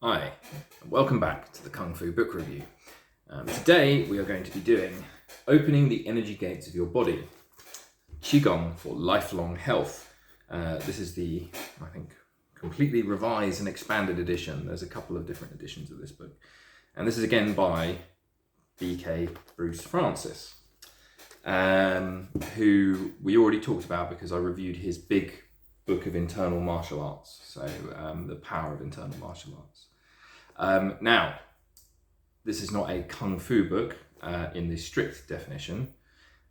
Hi, and welcome back to the Kung Fu Book Review. Today we are going to be doing Opening the Energy Gates of Your Body, Qigong for Lifelong Health. This is the, I think, completely revised and expanded edition. There's a couple of different editions of this book. And this is again by B.K. Bruce Frantzis, who we already talked about because I reviewed his big book of internal martial arts, so The Power of Internal Martial Arts. Now, this is not a Kung Fu book in the strict definition,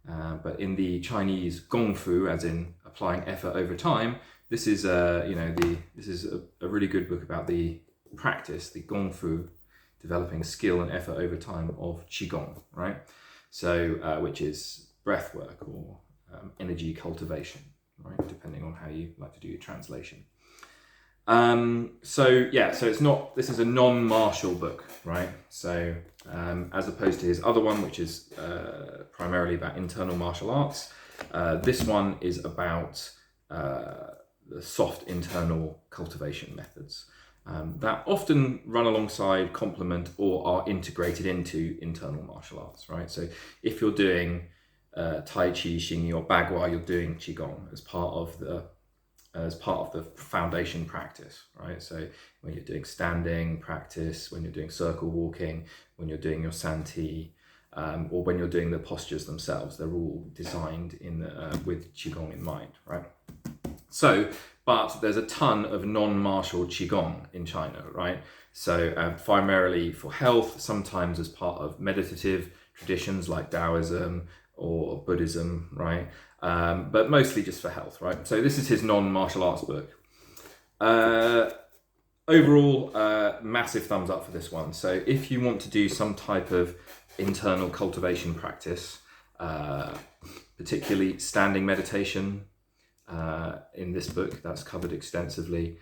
but in the Chinese Gong Fu, as in applying effort over time, this is a really good book about the practice, the Gong Fu, developing skill and effort over time of Qigong, right? So, which is breath work or energy cultivation, right? Depending on how you like to do your translation. So this is a non-martial book, right? So, as opposed to his other one, which is primarily about internal martial arts, this one is about the soft internal cultivation methods that often run alongside, complement, or are integrated into internal martial arts, right? So if you're doing Tai Chi, Xingyi, or Bagua, you're doing Qigong as part of the foundation practice, right? So when you're doing standing practice, when you're doing circle walking, when you're doing your Santi, or when you're doing the postures themselves, they're all designed with Qigong in mind, right? So, but there's a ton of non-martial Qigong in China, right? So primarily for health, sometimes as part of meditative traditions like Taoism or Buddhism, right? But mostly just for health, right? So this is his non-martial arts book. Overall, massive thumbs up for this one. So if you want to do some type of internal cultivation practice, particularly standing meditation, in this book, that's covered extensively.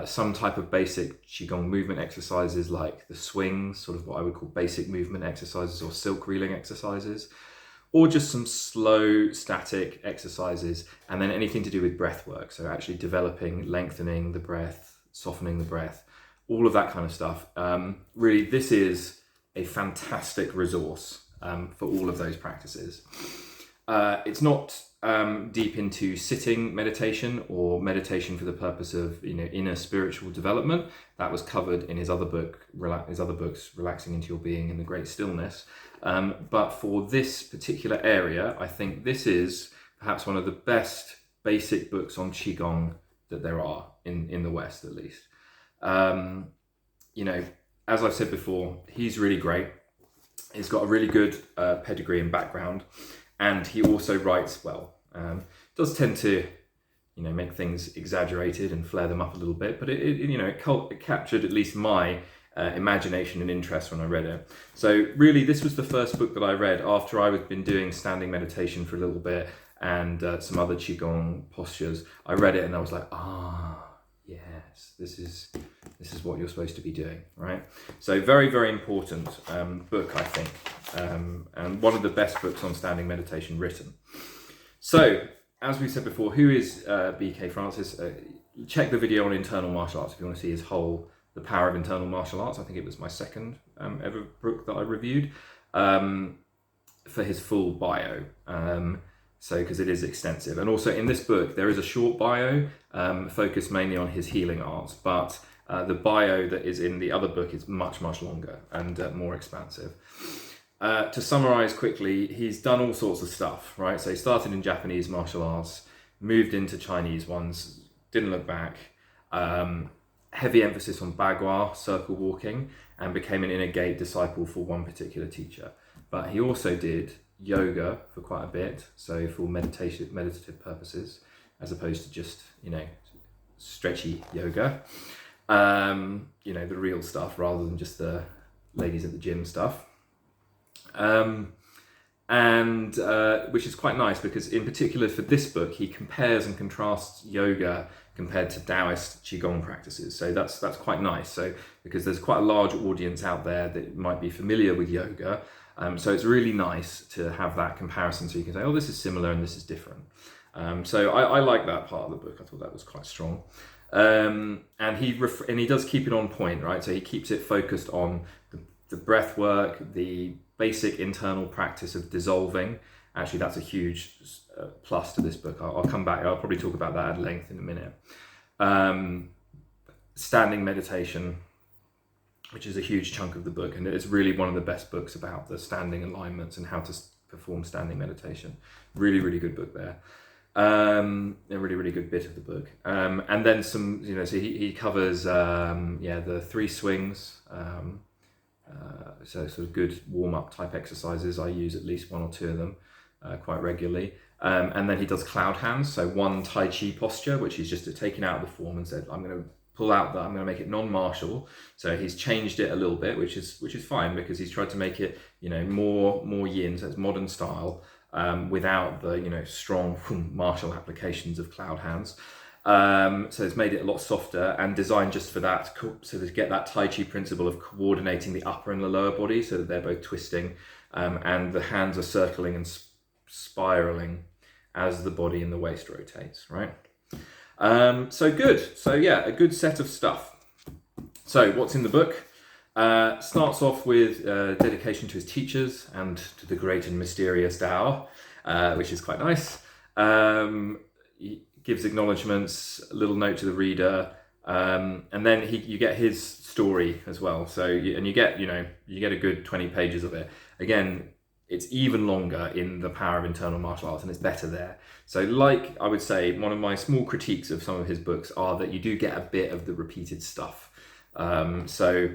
Some type of basic Qigong movement exercises like the swings, sort of what I would call basic movement exercises or silk reeling exercises, or just some slow static exercises, and then anything to do with breath work. So actually developing, lengthening the breath, softening the breath, all of that kind of stuff. Really, this is a fantastic resource for all of those practices. It's not deep into sitting meditation or meditation for the purpose of inner spiritual development. That was covered in his other books, Relaxing into Your Being and The Great Stillness. But for this particular area, I think this is perhaps one of the best basic books on Qigong that there are in the West, at least. As I've said before, he's really great. He's got a really good pedigree and background. And he also writes well. Does tend to, make things exaggerated and flare them up a little bit, but it captured at least my imagination and interest when I read it. So really, this was the first book that I read after I had been doing standing meditation for a little bit and some other Qigong postures. I read it and I was like, yes, this is what you're supposed to be doing, right? So very, very important book, I think, and one of the best books on standing meditation written. So, as we said before, who is B.K. Frantzis? Check the video on internal martial arts if you want to see his whole The Power of Internal Martial Arts. I think it was my second ever book that I reviewed for his full bio. Because it is extensive. And also in this book, there is a short bio focused mainly on his healing arts, but the bio that is in the other book is much, much longer and more expansive. To summarize quickly, he's done all sorts of stuff, right? So he started in Japanese martial arts, moved into Chinese ones, didn't look back, heavy emphasis on Bagua, circle walking, and became an inner gate disciple for one particular teacher. But he also did yoga for quite a bit, so for meditative purposes, as opposed to just, stretchy yoga. The real stuff rather than just the ladies at the gym stuff. Which is quite nice because in particular for this book, he compares and contrasts yoga compared to Taoist Qigong practices. So that's quite nice. So because there's quite a large audience out there that might be familiar with yoga. So it's really nice to have that comparison so you can say, oh, this is similar and this is different. So I like that part of the book. I thought that was quite strong. And he does keep it on point, right? So he keeps it focused on the breath work, the basic internal practice of dissolving. Actually, that's a huge plus to this book. I'll come back. I'll probably talk about that at length in a minute. Standing meditation, which is a huge chunk of the book, and it's really one of the best books about the standing alignments and how to perform standing meditation. Really, really good book there. A really, really good bit of the book. And then some, so he covers, the 3 swings. So sort of good warm-up type exercises. I use at least 1 or 2 of them quite regularly. And then he does cloud hands. So 1 Tai Chi posture, which he's just taken out of the form and said, I'm going to pull out that, I'm going to make it non-martial. So he's changed it a little bit, which is fine, because he's tried to make it, more yin, so it's modern style, without the, strong martial applications of cloud hands. So it's made it a lot softer and designed just for that, so to get that Tai Chi principle of coordinating the upper and the lower body so that they're both twisting, and the hands are circling and spiraling as the body and the waist rotates, right? So good. So yeah, a good set of stuff. So what's in the book? Starts off with dedication to his teachers and to the great and mysterious Tao, which is quite nice. He gives acknowledgements, a little note to the reader, and then you get his story as well. So you get a good 20 pages of it. Again, it's even longer in The Power of Internal Martial Arts, and it's better there. So like I would say, one of my small critiques of some of his books are that you do get a bit of the repeated stuff. So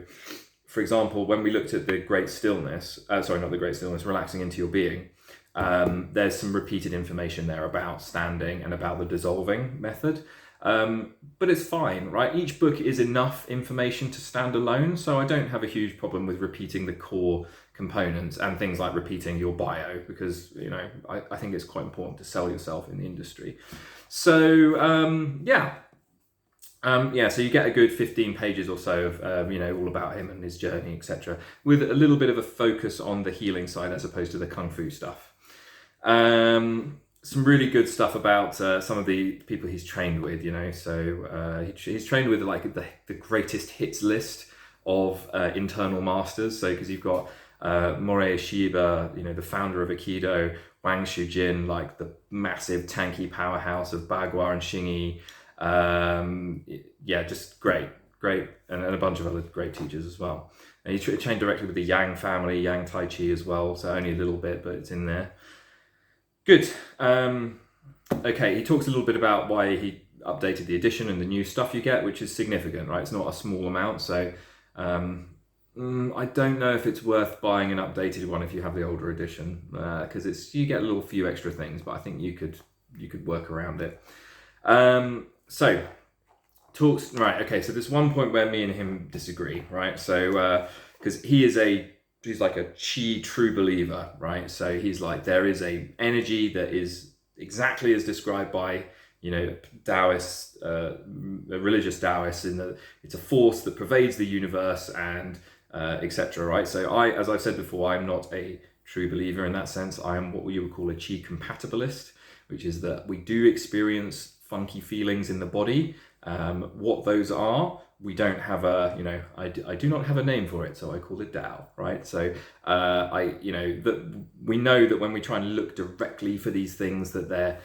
for example, when we looked at the Great Stillness, not the Great Stillness, Relaxing into Your Being, there's some repeated information there about standing and about the dissolving method. But it's fine, right? Each book is enough information to stand alone, so I don't have a huge problem with repeating the core components and things like repeating your bio, because I think it's quite important to sell yourself in the industry. So so you get a good 15 pages or so of all about him and his journey, etc., with a little bit of a focus on the healing side as opposed to the kung fu stuff. Some really good stuff about some of the people he's trained with, so he's trained with like the greatest hits list of internal masters. So because you've got Morei Shiba, the founder of Aikido, Wang Shujin, like the massive tanky powerhouse of Bagua and Xingyi. Just great, and a bunch of other great teachers as well. And he trained directly with the Yang family, Yang Tai Chi as well, so only a little bit, but it's in there. Good. Okay, he talks a little bit about why he updated the edition and the new stuff you get, which is significant, right? It's not a small amount, so I don't know if it's worth buying an updated one if you have the older edition, because you get a few extra things, but I think you could work around it. So there's one point where me and him disagree, right? So because he's like a Qi true believer, right? So he's like, there is a energy that is exactly as described by Taoists, religious Taoists, it's a force that pervades the universe and etc., right? So as I've said before, I'm not a true believer in that sense. I am what you would call a Qi compatibilist, which is that we do experience funky feelings in the body. What those are, we don't have I do not have a name for it, so I call it Tao, right? So that we know that when we try and look directly for these things, that they're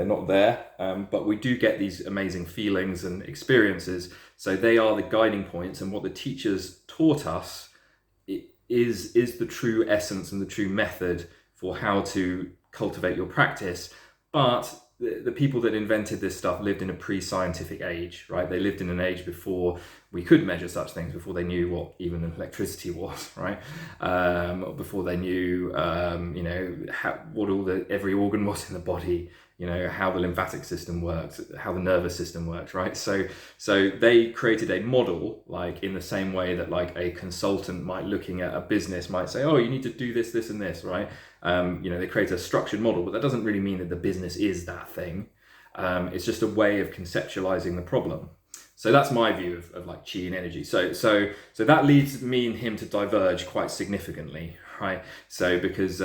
not there, but we do get these amazing feelings and experiences. So they are the guiding points, and what the teachers taught us is the true essence and the true method for how to cultivate your practice. But the people that invented this stuff lived in a pre-scientific age, right? They lived in an age before we could measure such things, before they knew what even electricity was, right? Before they knew, what every organ was in the body, how the lymphatic system works, how the nervous system works, right? So they created a model, like in the same way that like a consultant looking at a business might say, oh, you need to do this, this, and this, right? They create a structured model, but that doesn't really mean that the business is that thing. It's just a way of conceptualizing the problem. So that's my view of like Qi and energy. So that leads me and him to diverge quite significantly, right? So because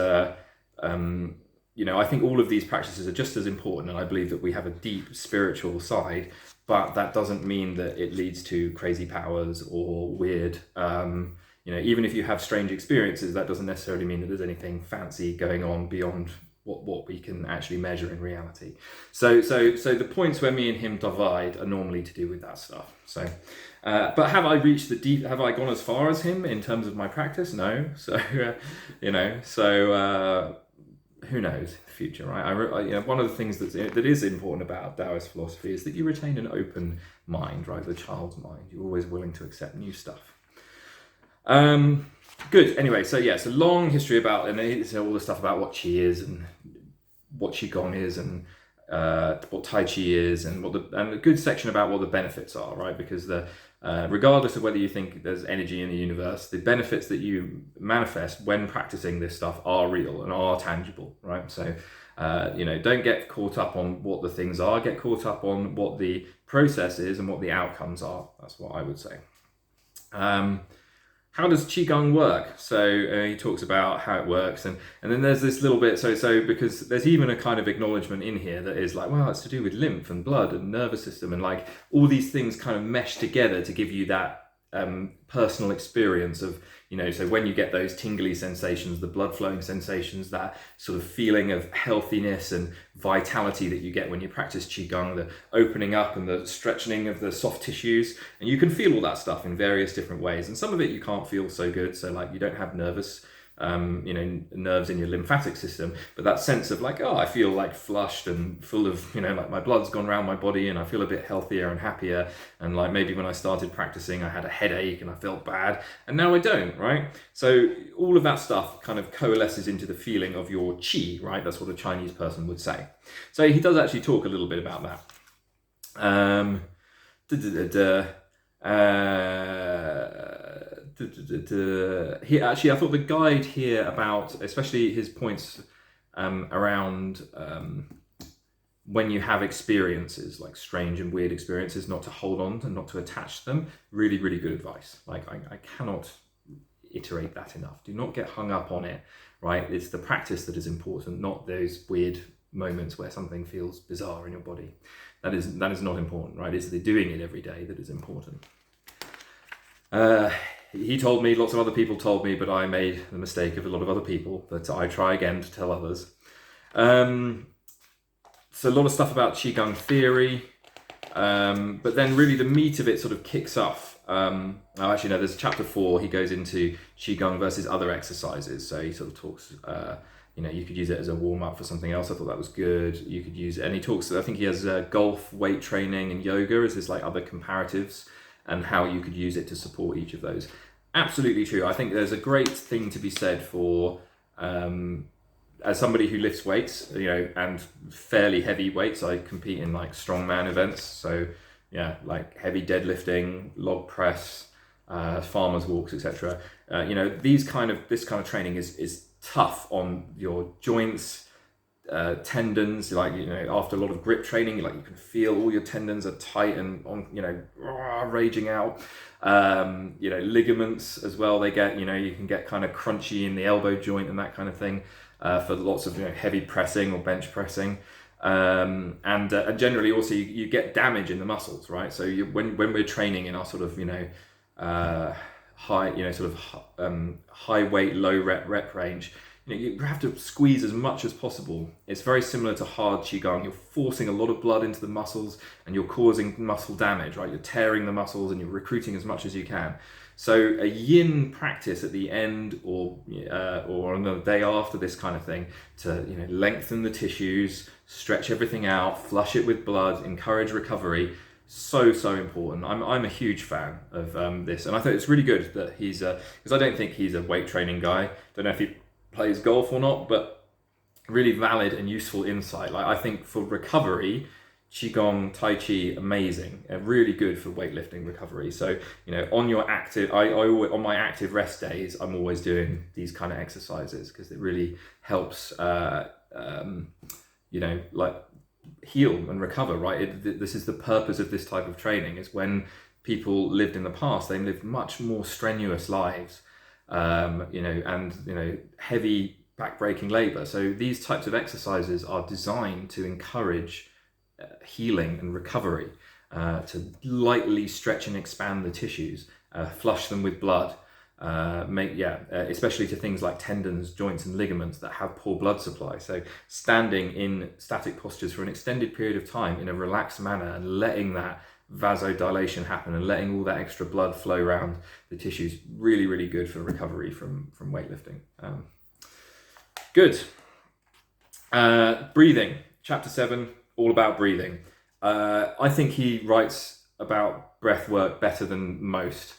I think all of these practices are just as important, and I believe that we have a deep spiritual side, but that doesn't mean that it leads to crazy powers or weird, even if you have strange experiences, that doesn't necessarily mean that there's anything fancy going on beyond what we can actually measure in reality. So the points where me and him divide are normally to do with that stuff. So, but have I gone as far as him in terms of my practice? No. So, who knows in the future, right? One of the things that is important about Taoist philosophy is that you retain an open mind, right? The child's mind. You're always willing to accept new stuff. Good. Anyway, so long history about, and it's all the stuff about what Qi is and what Qigong is and what Tai Chi is, and a good section about what the benefits are, right? Because regardless of whether you think there's energy in the universe, the benefits that you manifest when practicing this stuff are real and are tangible, right? So, don't get caught up on what the things are, get caught up on what the process is and what the outcomes are. That's what I would say. How does Qigong work? So he talks about how it works, and then there's this little bit, so because there's even a kind of acknowledgement in here that is like, well, it's to do with lymph and blood and nervous system, and like all these things kind of mesh together to give you that personal experience of, so when you get those tingly sensations, the blood flowing sensations, that sort of feeling of healthiness and vitality that you get when you practice Qigong, the opening up and the stretching of the soft tissues, and you can feel all that stuff in various different ways, and some of it you can't feel so good, so like you don't have nerves in your lymphatic system, but that sense of like, oh, I feel like flushed and full of, like my blood's gone around my body and I feel a bit healthier and happier, and like maybe when I started practicing I had a headache and I felt bad, and now I don't, right? So all of that stuff kind of coalesces into the feeling of your Qi, right? That's what a Chinese person would say. So he does actually talk a little bit about that. I thought the guide here about, especially his points around when you have experiences, like strange and weird experiences, not to hold on and not to attach them. Really, really good advice. Like I cannot iterate that enough. Do not get hung up on it, right? It's the practice that is important, not those weird moments where something feels bizarre in your body. That is not important, right? It's the doing it every day that is important. He told me, lots of other people told me, but I made the mistake of a lot of other people, but I try again to tell others. So a lot of stuff about Qigong theory, but then really the meat of it sort of kicks off. There's chapter 4, he goes into Qigong versus other exercises. So he sort of talks, you could use it as a warm-up for something else. I thought that was good. You could use it, and he talks, I think he has golf, weight training, and yoga as his like other comparatives, and how you could use it to support each of those. Absolutely true. I think there's a great thing to be said for, as somebody who lifts weights, and fairly heavy weights. I compete in like strongman events. So yeah, like heavy deadlifting, log press, farmers walks, etc. This kind of training is tough on your joints, tendons. Like, after a lot of grip training, you can feel all your tendons are tight and on, raging out. Ligaments as well, they get, you can get kind of crunchy in the elbow joint and that kind of thing, for lots of heavy pressing or bench pressing. And generally also you get damage in the muscles, right? So when we're training in our sort of high weight, low rep range, you have to squeeze as much as possible. It's very similar to hard Qigong. You're forcing a lot of blood into the muscles and you're causing muscle damage, right? You're tearing the muscles and you're recruiting as much as you can. So a yin practice at the end or on the day after this kind of thing to lengthen the tissues, stretch everything out, flush it with blood, encourage recovery. So important. I'm a huge fan of this, and I think it's really good that he's because I don't think he's a weight training guy. Don't know if he plays golf or not, but really valid and useful insight. Like, I think for recovery, Qigong, Tai Chi, amazing, really good for weightlifting recovery. So on your active, I always, on my active rest days, I'm always doing these kind of exercises because it really helps heal and recover, right? This is the purpose of this type of training, is when people lived in the past, they lived much more strenuous lives, and heavy back-breaking labor. So these types of exercises are designed to encourage healing and recovery, to lightly stretch and expand the tissues, flush them with blood, especially to things like tendons, joints and ligaments that have poor blood supply. So standing in static postures for an extended period of time in a relaxed manner and letting that vasodilation happen and letting all that extra blood flow around the tissues, really, really good for recovery from weightlifting. Good. Breathing, chapter 7, all about breathing. I think he writes about breath work better than most.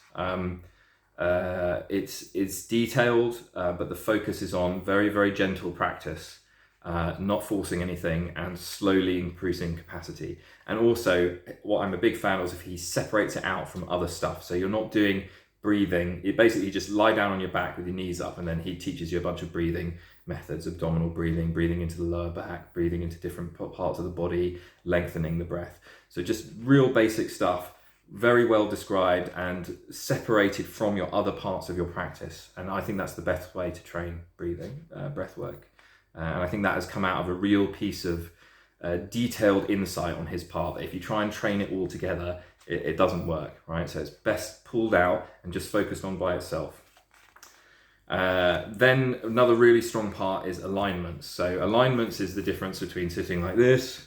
It's detailed, but the focus is on very, very gentle practice, not forcing anything and slowly increasing capacity. And also, what I'm a big fan of is if he separates it out from other stuff. So you're not doing breathing. You basically just lie down on your back with your knees up, and then he teaches you a bunch of breathing methods: abdominal breathing, breathing into the lower back, breathing into different parts of the body, lengthening the breath. So just real basic stuff, very well described and separated from your other parts of your practice. And I think that's the best way to train breathing, breath work. And I think that has come out of a real piece of detailed insight on his part, that if you try and train it all together, it doesn't work, right? So it's best pulled out and just focused on by itself. Then another really strong part is alignments. So alignments is the difference between sitting like this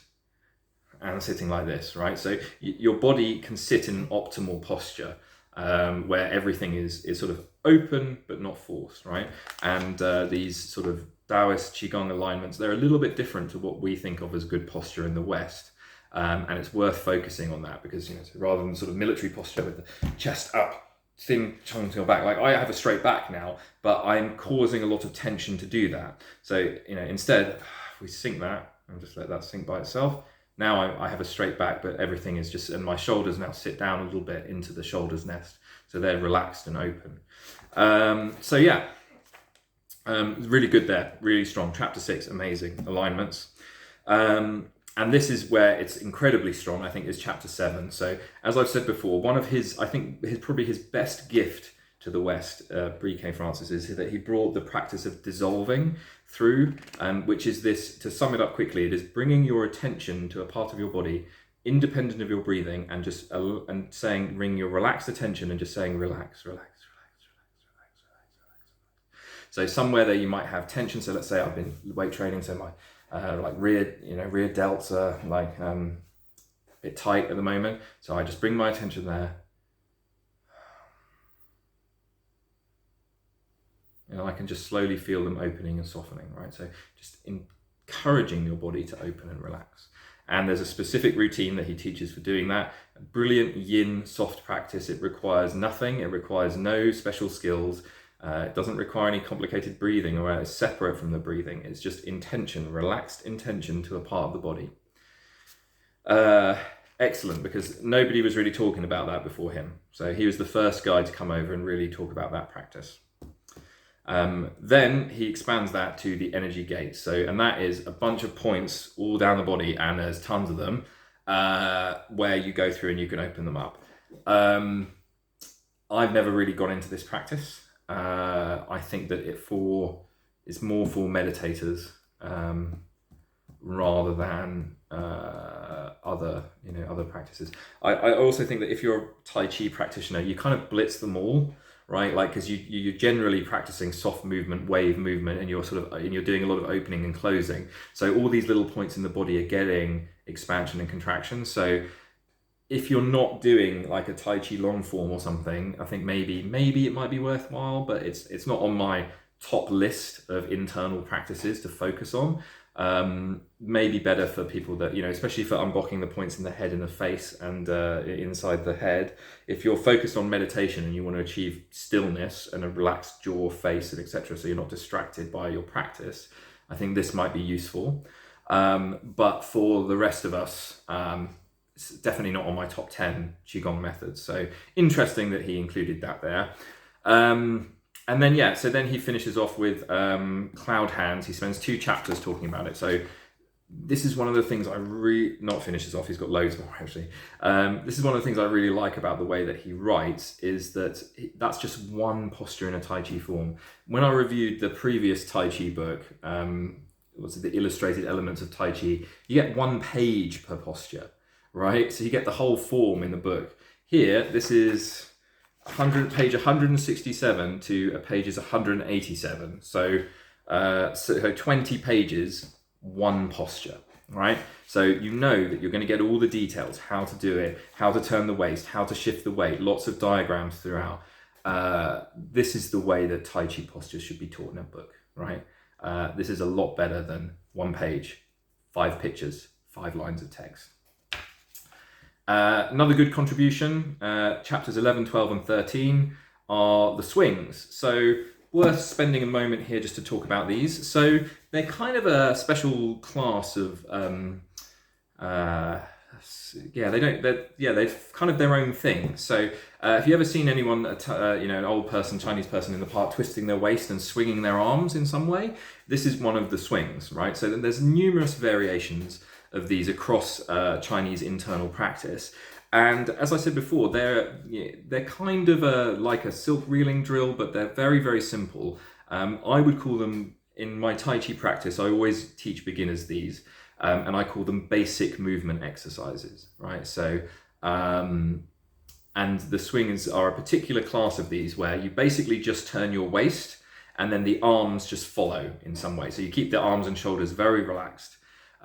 and sitting like this, right? So your body can sit in an optimal posture where everything is sort of open but not forced, right? And these sort of Taoist Qigong alignments, they're a little bit different to what we think of as good posture in the West. And it's worth focusing on that, because, you know, so rather than sort of military posture with the chest up, thin chunk to your back, like I have a straight back now, but I'm causing a lot of tension to do that. So, you know, instead, we sink that and just let that sink by itself. Now I have a straight back, but everything is just, and my shoulders now sit down a little bit into the shoulders nest. So they're relaxed and open. Really good there, really strong. Chapter 6, amazing alignments. And this is where it's incredibly strong, I think, is chapter 7. So as I've said before, one of his, I think probably his best gift to the West, K. Frantzis, is that he brought the practice of dissolving through, which is this, to sum it up quickly, it is bringing your attention to a part of your body independent of your breathing, and just bring your relaxed attention and just saying relax, relax, relax, relax, relax, relax, relax. So somewhere that you might have tension. So let's say I've been weight training, so my rear delts are like a bit tight at the moment. So I just bring my attention there. You know, I can just slowly feel them opening and softening, right? So just encouraging your body to open and relax. And there's a specific routine that he teaches for doing that. A brilliant yin soft practice. It requires nothing. It requires no special skills. It doesn't require any complicated breathing, or it's separate from the breathing. It's just intention, relaxed intention to a part of the body. Excellent, because nobody was really talking about that before him. So he was the first guy to come over and really talk about that practice. Then he expands that to the energy gates. And that is a bunch of points all down the body, and there's tons of them, where you go through and you can open them up. I've never really got into this practice. I think that it's more for meditators rather than other practices. I also think that if you're a Tai Chi practitioner, you kind of blitz them all, right? Like, because you're generally practicing soft movement, wave movement, and you're doing a lot of opening and closing. So all these little points in the body are getting expansion and contraction. So if you're not doing like a Tai Chi long form or something, I think maybe it might be worthwhile, but it's not on my top list of internal practices to focus on. Maybe better for people that, especially for unblocking the points in the head and the face and inside the head. If you're focused on meditation and you want to achieve stillness and a relaxed jaw, face, and etc., so you're not distracted by your practice, I think this might be useful. But for the rest of us, it's definitely not on my top 10 Qigong methods. So interesting that he included that there. And then he finishes off with cloud hands. He spends 2 chapters talking about it. So this is one of the things I really, not finishes off, he's got loads more actually. This is one of the things I really like about the way that he writes, is that that's just one posture in a Tai Chi form. When I reviewed the previous Tai Chi book, what's it, the Illustrated Elements of Tai Chi, you get 1 page per posture, right? So you get the whole form in the book. Here, this is page 167 to pages 187. So 20 pages, 1 posture, right? So you know that you're going to get all the details, how to do it, how to turn the waist, how to shift the weight, lots of diagrams throughout. This is the way that Tai Chi postures should be taught in a book, right? This is a lot better than 1 page, 5 pictures, 5 lines of text. Another good contribution, chapters 11, 12 and 13 are the swings. So worth spending a moment here just to talk about these. So they're kind of a special class of, they're kind of their own thing. So have you ever seen anyone, an old person, Chinese person in the park twisting their waist and swinging their arms in some way? This is one of the swings, right? So there's numerous variations of these across Chinese internal practice. And as I said before, they're kind of like a silk reeling drill, but they're very, very simple. I would call them, in my Tai Chi practice, I always teach beginners these, and I call them basic movement exercises, right? So, and the swings are a particular class of these where you basically just turn your waist and then the arms just follow in some way. So you keep the arms and shoulders very relaxed.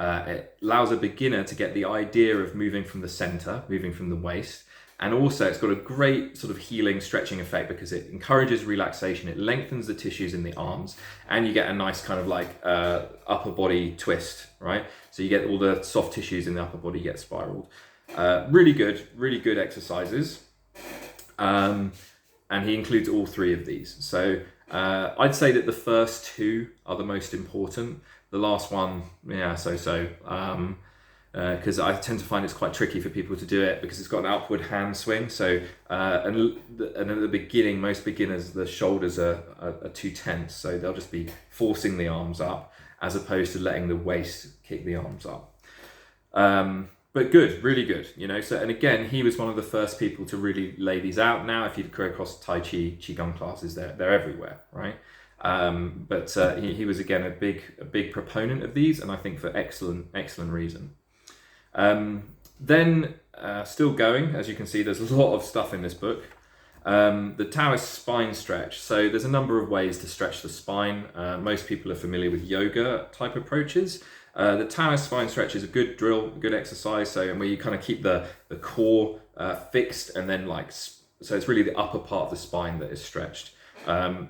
It allows a beginner to get the idea of moving from the center, moving from the waist. And also it's got a great sort of healing, stretching effect because it encourages relaxation. It lengthens the tissues in the arms and you get a nice kind of like upper body twist, right? So you get all the soft tissues in the upper body get spiraled. Really good exercises. And he includes all 3 of these. So I'd say that the first 2 are the most important. The last one, because I tend to find it's quite tricky for people to do it because it's got an upward hand swing. So, and at the beginning, most beginners, the shoulders are too tense, so they'll just be forcing the arms up as opposed to letting the waist kick the arms up. But good, really good, So, and again, he was one of the first people to really lay these out. Now, if you go across Tai Chi, Qigong classes, they're everywhere, right? But he was again a big proponent of these, and I think for excellent reason. Then still going, as you can see, there's a lot of stuff in this book. The Taoist spine stretch. So there's a number of ways to stretch the spine. Most people are familiar with yoga type approaches. The Taoist spine stretch is a good drill, good exercise. So where you kind of keep the core fixed, and then so it's really the upper part of the spine that is stretched.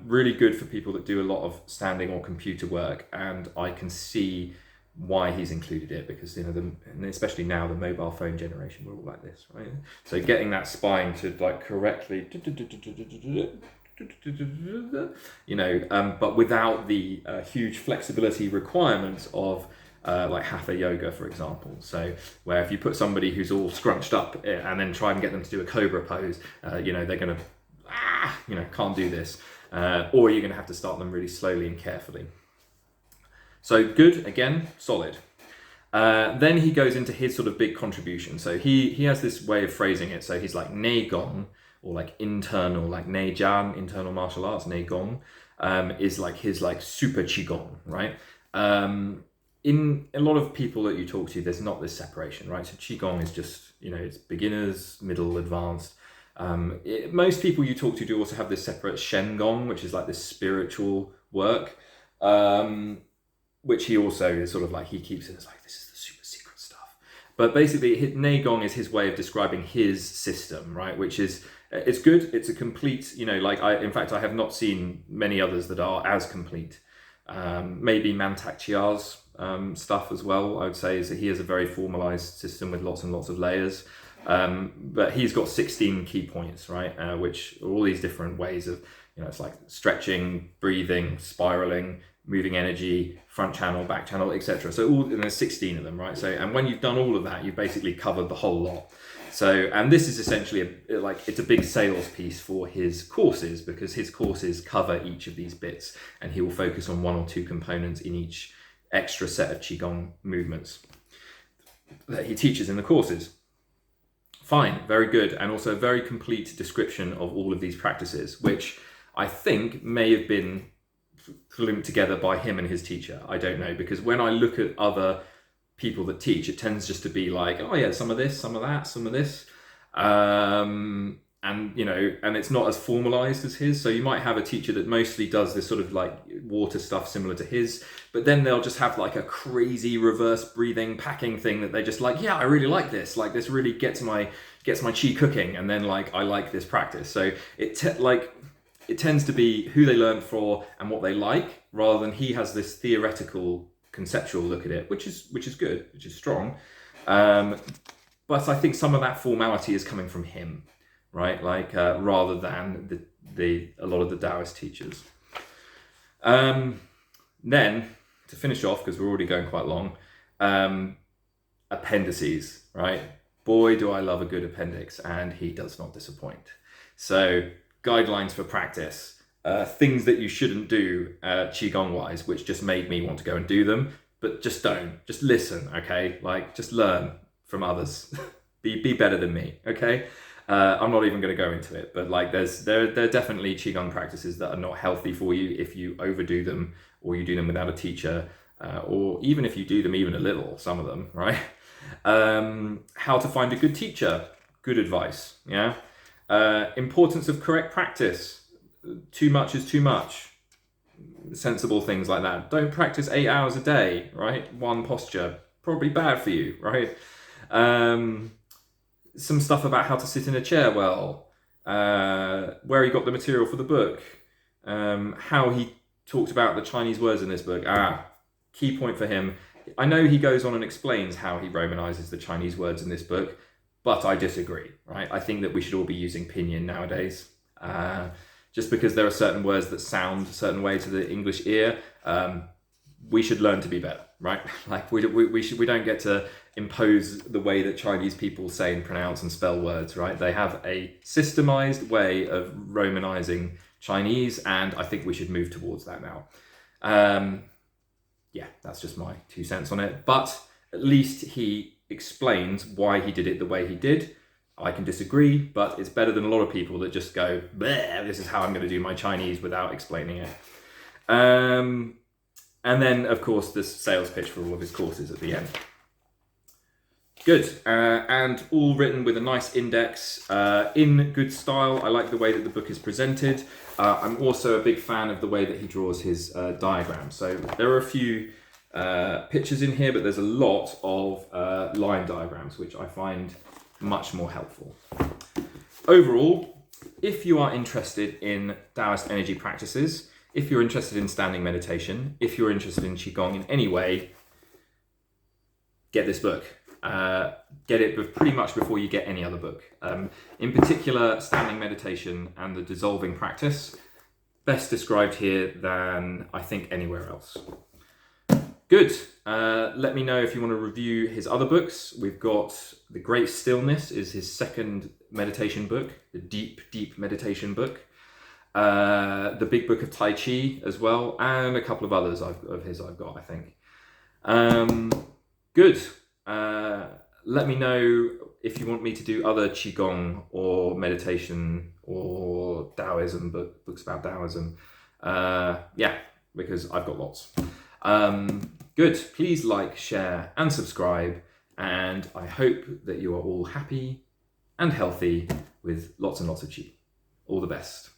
Really good for people that do a lot of standing or computer work, and I can see why he's included it because and especially now the mobile phone generation, we're all like this, right? So getting that spine to correctly, but without the huge flexibility requirements of like hatha yoga, for example. So where if you put somebody who's all scrunched up and then try and get them to do a cobra pose, they're gonna can't do this, or you're going to have to start them really slowly and carefully. So good, again, solid. Then he goes into his sort of big contribution. So he has this way of phrasing it. So he's like Nagong, or like internal, like Neijian, internal martial arts. Nagong is like his like super Qigong, right? In a lot of people that you talk to, there's not this separation, right? So Qigong is just, it's beginners, middle, advanced. Most people you talk to do also have this separate Shengong, which is like this spiritual work, which he also is sort of like, he keeps it as like, this is the super secret stuff. But basically, Nagong is his way of describing his system, right? Which is, it's good, it's a complete, in fact, I have not seen many others that are as complete. Maybe Mantak Chia's stuff as well, I would say, is that he has a very formalized system with lots and lots of layers. But he's got 16 key points, right? Which are all these different ways of, it's like stretching, breathing, spiraling, moving energy, front channel, back channel, etc. So and there's 16 of them, right? So, and when you've done all of that, you've basically covered the whole lot. So, and this is essentially it's a big sales piece for his courses, because his courses cover each of these bits, and he will focus on 1 or 2 components in each extra set of Qigong movements that he teaches in the courses. Fine, very good, and also a very complete description of all of these practices, which I think may have been linked together by him and his teacher. I don't know, because when I look at other people that teach, it tends just to be like, oh yeah, some of this, some of that, some of this. And you know, and it's not as formalized as his. So you might have a teacher that mostly does this sort of like water stuff similar to his, but then they'll just have like a crazy reverse breathing packing thing that they just like, yeah, I really like this. Like this really gets my chi cooking, and then like I like this practice. So it tends to be who they learn for and what they like, rather than he has this theoretical conceptual look at it, which is good, which is strong. But I think some of that formality is coming from him, right? Like rather than a lot of the Taoist teachers. Then to finish off, because we're already going quite long, appendices, right? Boy, do I love a good appendix, and he does not disappoint. So guidelines for practice, things that you shouldn't do Qigong wise, which just made me want to go and do them, but just don't, just listen, okay? Like just learn from others. be better than me, okay? I'm not even going to go into it, but like there are definitely Qigong practices that are not healthy for you if you overdo them, or you do them without a teacher, or even if you do them even a little, some of them, right? How to find a good teacher, good advice, yeah? Importance of correct practice, too much is too much, sensible things like that. Don't practice 8 hours a day, right? One posture, probably bad for you, right? Some stuff about how to sit in a chair well, where he got the material for the book, how he talked about the Chinese words in this book. Key point for him. I know he goes on and explains how he Romanizes the Chinese words in this book, but I disagree, right? I think that we should all be using pinyin nowadays. Just because there are certain words that sound a certain way to the English ear, we should learn to be better, right? Like we don't get to impose the way that Chinese people say and pronounce and spell words, right? They have a systemized way of Romanizing Chinese, and I think we should move towards that now. Yeah, that's just my 2 cents on it. But at least he explains why he did it the way he did. I can disagree, but it's better than a lot of people that just go, this is how I'm going to do my Chinese without explaining it. And then, of course, the sales pitch for all of his courses at the end. Good, and all written with a nice index in good style. I like the way that the book is presented. I'm also a big fan of the way that he draws his diagrams. So there are a few pictures in here, but there's a lot of line diagrams, which I find much more helpful. Overall, if you are interested in Taoist energy practices, if you're interested in standing meditation, if you're interested in Qigong in any way, get this book. Get it pretty much before you get any other book. In particular, standing meditation and the dissolving practice, best described here than I think anywhere else. Good. Let me know if you want to review his other books. We've got The Great Stillness is his second meditation book, the deep meditation book. The Big Book of Tai Chi as well, and a couple of others of his I've got, I think. Good. Let me know if you want me to do other Qigong or meditation or Taoism, books about Taoism. Yeah, because I've got lots. Good. Please like, share, and subscribe. And I hope that you are all happy and healthy with lots and lots of Qi. All the best.